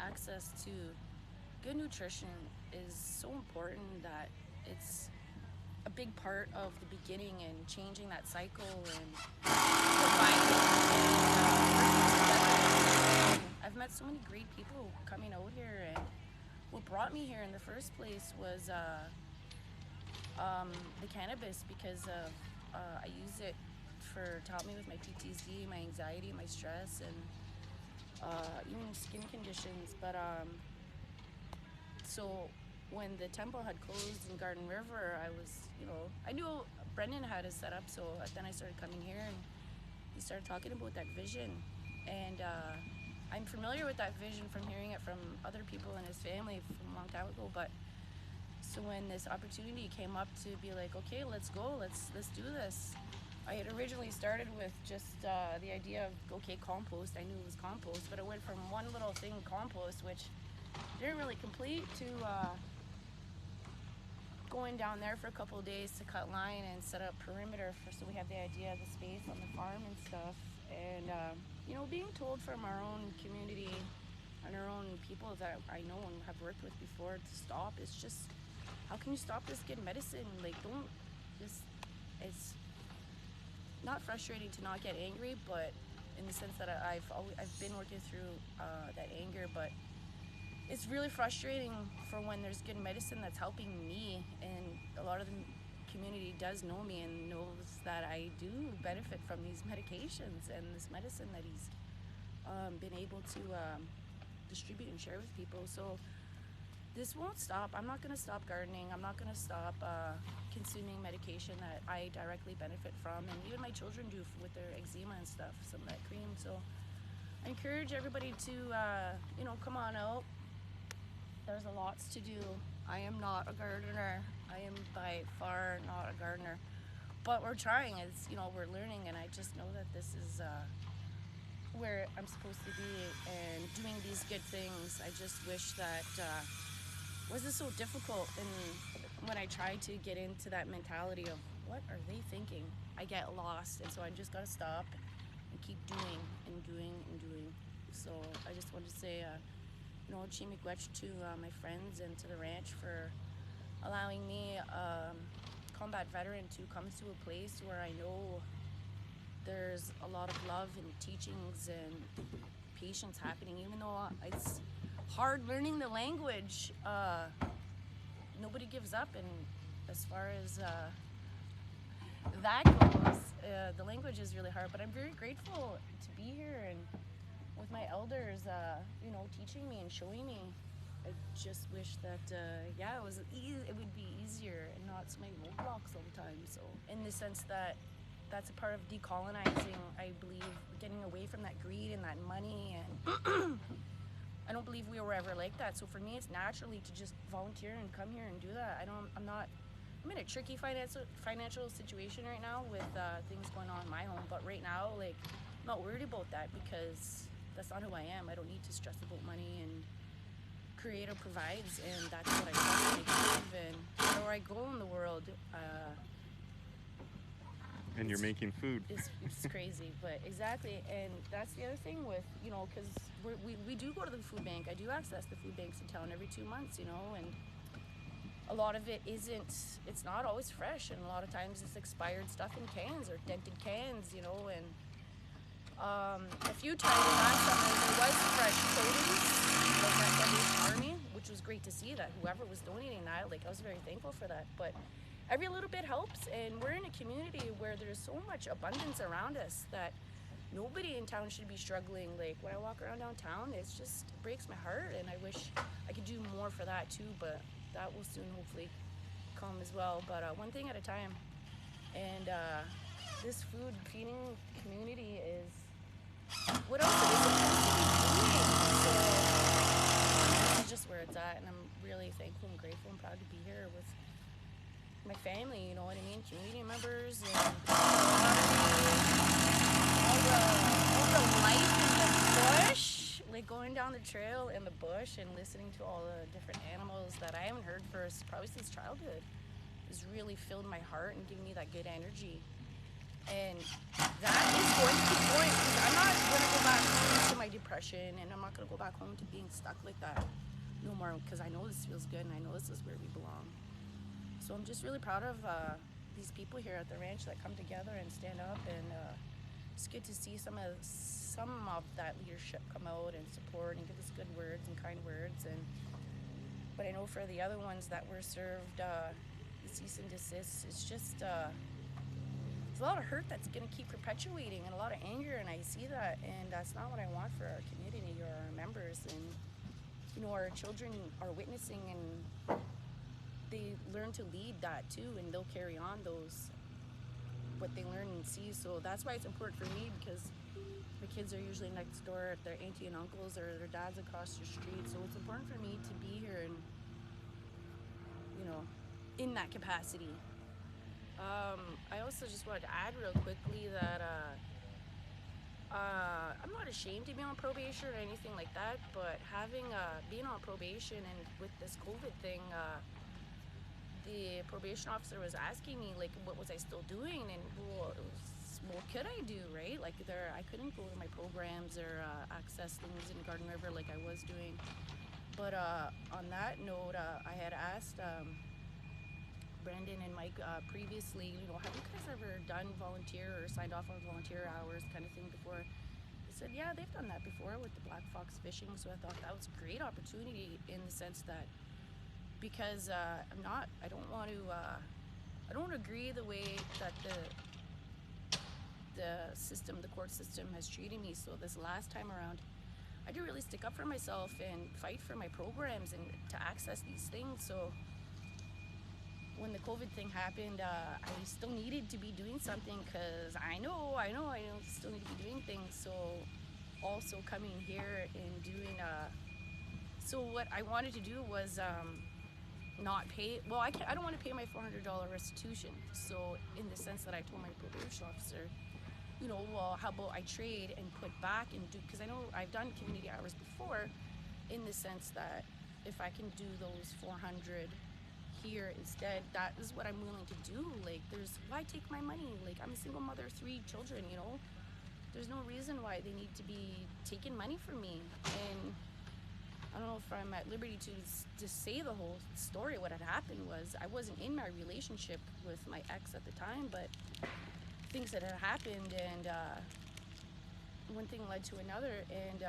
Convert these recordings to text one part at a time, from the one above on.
access to good nutrition is so important that it's a big part of the beginning and changing that cycle and providing and I've met so many great people coming out here, and what brought me here in the first place was the cannabis, because of I use it to help me with my PTSD, my anxiety, my stress, and even skin conditions. But so when the temple had closed in Garden River, I was, I knew Brendan had it set up, so then I started coming here and he started talking about that vision. And I'm familiar with that vision from hearing it from other people in his family from a long time ago. But so when this opportunity came up to be like, okay, let's go, let's do this. I had originally started with just the idea of, okay, compost. I knew it was compost, but it went from one little thing, compost, which didn't really complete, to going down there for a couple of days to cut line and set up perimeter so we have the idea of the space on the farm and stuff. And being told from our own community and our own people that I know and have worked with before to stop, it's just, how can you stop this good medicine? Like, don't just, it's not frustrating to not get angry, but in the sense that I've been working through that anger, but it's really frustrating for when there's good medicine that's helping me, and a lot of the community does know me and knows that I do benefit from these medications and this medicine that he's been able to distribute and share with people. So this won't stop. I'm not going to stop gardening. I'm not going to stop consuming medication that I directly benefit from, and even my children do with their eczema and stuff, some of that cream. So I encourage everybody to, come on out. There's a lots to do. I am not a gardener. I am by far not a gardener, but we're trying. It's, we're learning, and I just know that this is where I'm supposed to be and doing these good things. I just wish that wasn't so difficult, and when I try to get into that mentality of what are they thinking, I get lost, and so I just gotta stop and keep doing and doing and doing. So I just wanted to say Chimiigwech to my friends and to the ranch for allowing me, combat veteran, to come to a place where I know there's a lot of love and teachings and patience happening, even though it's hard learning the language. Nobody gives up, and as far as that goes, the language is really hard, but I'm very grateful to be here and with my elders, teaching me and showing me. I just wish that, it was it would be easier and not so many roadblocks all the time. So in the sense that that's a part of decolonizing, I believe, getting away from that greed and that money, and I don't believe we were ever like that. So for me, it's naturally to just volunteer and come here and do that. I'm in a tricky financial situation right now with things going on in my home, but right now, like, I'm not worried about that because that's not who I am. I don't need to stress about money, and Creator provides, and that's what I want to give. And wherever I go in the world, and you're making food. It's crazy, but exactly. And that's the other thing with, because we do go to the food bank. I do access the food banks in town every 2 months, and a lot of it it's not always fresh, and a lot of times it's expired stuff in cans or dented cans, and a few times last summer there was fresh produce, like that Salvation Army, which was great to see that whoever was donating that, like, I was very thankful for that. But every little bit helps, and we're in a community where there's so much abundance around us that nobody in town should be struggling. Like, when I walk around downtown, it breaks my heart, and I wish I could do more for that too, but that will soon hopefully come as well. But one thing at a time. And this food feeding community is what else are we supposed to be doing? So this is just where it's at, and I'm really thankful and grateful and proud to be here with my family, you know what I mean, community members, and all the life in the bush, like going down the trail in the bush and listening to all the different animals that I haven't heard for probably since childhood, has really filled my heart and given me that good energy. And that is going to keep going, because I'm not going to go back into my depression depression, and I'm not going to go back home to being stuck like that no more, because I know this feels good and I know this is where we belong. So I'm just really proud of these people here at the ranch that come together and stand up, and it's good to see some of that leadership come out and support and give us good words and kind words. But I know for the other ones that were served the cease and desist, it's just it's a lot of hurt that's going to keep perpetuating, and a lot of anger, and I see that, and that's not what I want for our community or our members. And you know, our children are witnessing, and they learn to lead that too, and they'll carry on what they learn and see. So that's why it's important for me, because my kids are usually next door at their auntie and uncles, or their dad's across the street. So it's important for me to be here and, you know, in that capacity. I also just wanted to add real quickly that I'm not ashamed to be on probation or anything like that, but being on probation and with this COVID thing, the probation officer was asking me, like, what was I still doing, and what could I do, right? Like, I couldn't go to my programs or access things in Garden River like I was doing. But on that note, I had asked Brendan and Mike previously, you know, have you guys ever done volunteer or signed off on volunteer hours kind of thing before? They said, yeah, they've done that before with the black fox fishing. So I thought that was a great opportunity, in the sense that, because I don't want to agree the way that the court system has treated me. So this last time around, I did really stick up for myself and fight for my programs and to access these things. So when the COVID thing happened, I still needed to be doing something, because I know I still need to be doing things. So also coming here and doing so what I wanted to do was not pay. Well, I don't want to pay my $400 restitution. So in the sense that I told my probation officer, you know, well, how about I trade and put back and do, because I know I've done community hours before, in the sense that if I can do those 400 here instead, that is what I'm willing to do. Like, why take my money? Like, I'm a single mother, 3 children, you know, there's no reason why they need to be taking money from me. And I don't know if I'm at liberty to say the whole story. What had happened was, I wasn't in my relationship with my ex at the time, but things that had happened, and one thing led to another, and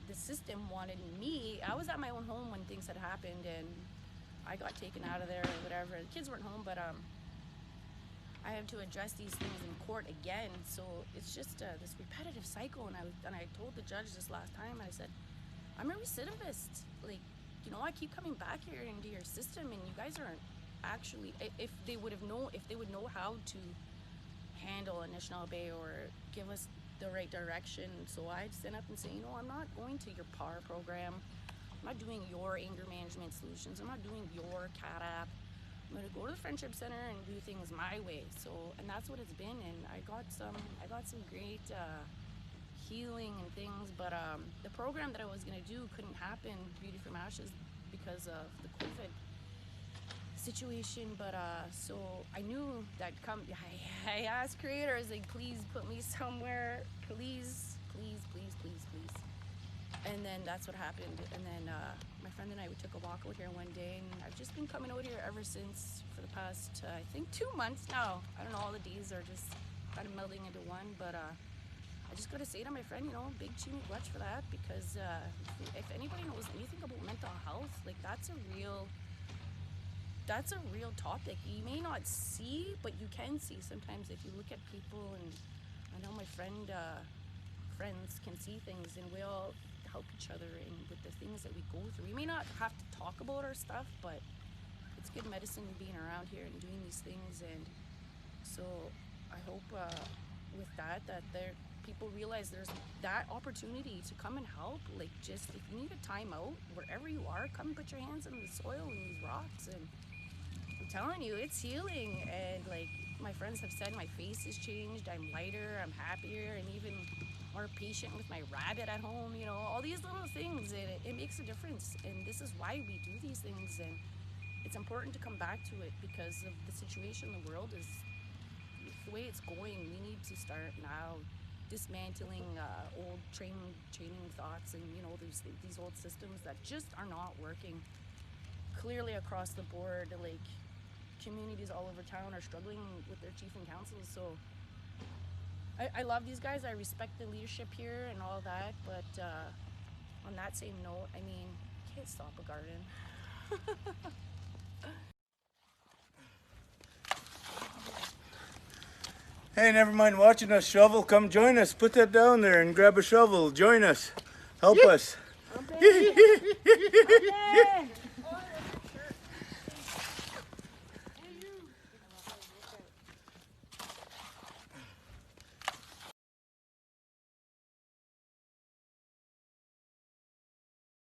the system wanted me. I was at my own home when things had happened, and I got taken out of there or whatever. The kids weren't home, but I have to address these things in court again. So it's just this repetitive cycle. And I told the judge this last time, I said, I'm a recidivist. Like, you know, I keep coming back here into your system, and you guys aren't actually, if they would know how to handle Anishinaabe or give us the right direction. So I'd stand up and say, you know, I'm not going to your PAR program. I'm not doing your anger management solutions. I'm not doing your CAT app. I'm going to go to the Friendship Center and do things my way. So, and that's what it's been. And I got some great healing and things. But the program that I was going to do couldn't happen, Beauty from Ashes, because of the COVID situation. But so I knew that I asked creators, like, please put me somewhere, please. And then that's what happened. And then my friend and I, we took a walk out here one day, and I've just been coming out here ever since, for the past I think 2 months now. I don't know, all the days are just kind of melding into one. But I just gotta say to my friend, you know, big chini gwach for that, because if anybody knows anything about mental health, like, that's a real topic. You may not see, but you can see sometimes if you look at people. And I know my friends can see things, and we all help each other in with the things that we go through. We may not have to talk about our stuff, but it's good medicine being around here and doing these things. And so I hope with that people realize there's that opportunity to come and help. Like, just if you need a timeout, wherever you are, come and put your hands in the soil and these rocks, and I'm telling you, it's healing. And like my friends have said, my face has changed. I'm lighter, I'm happier, and even more patient with my rabbit at home. You know, all these little things, it makes a difference. And this is why we do these things. And it's important to come back to it, because of the situation the world is, the way it's going. We need to start now dismantling old training thoughts, and you know, there's these old systems that just are not working. Clearly across the board, like communities all over town are struggling with their chief and councils. So I love these guys. I respect the leadership here and all that, but on that same note, I mean, you can't stop a garden. Hey, never mind watching us shovel. Come join us. Put that down there and grab a shovel. Join us. Help us. Okay. Okay.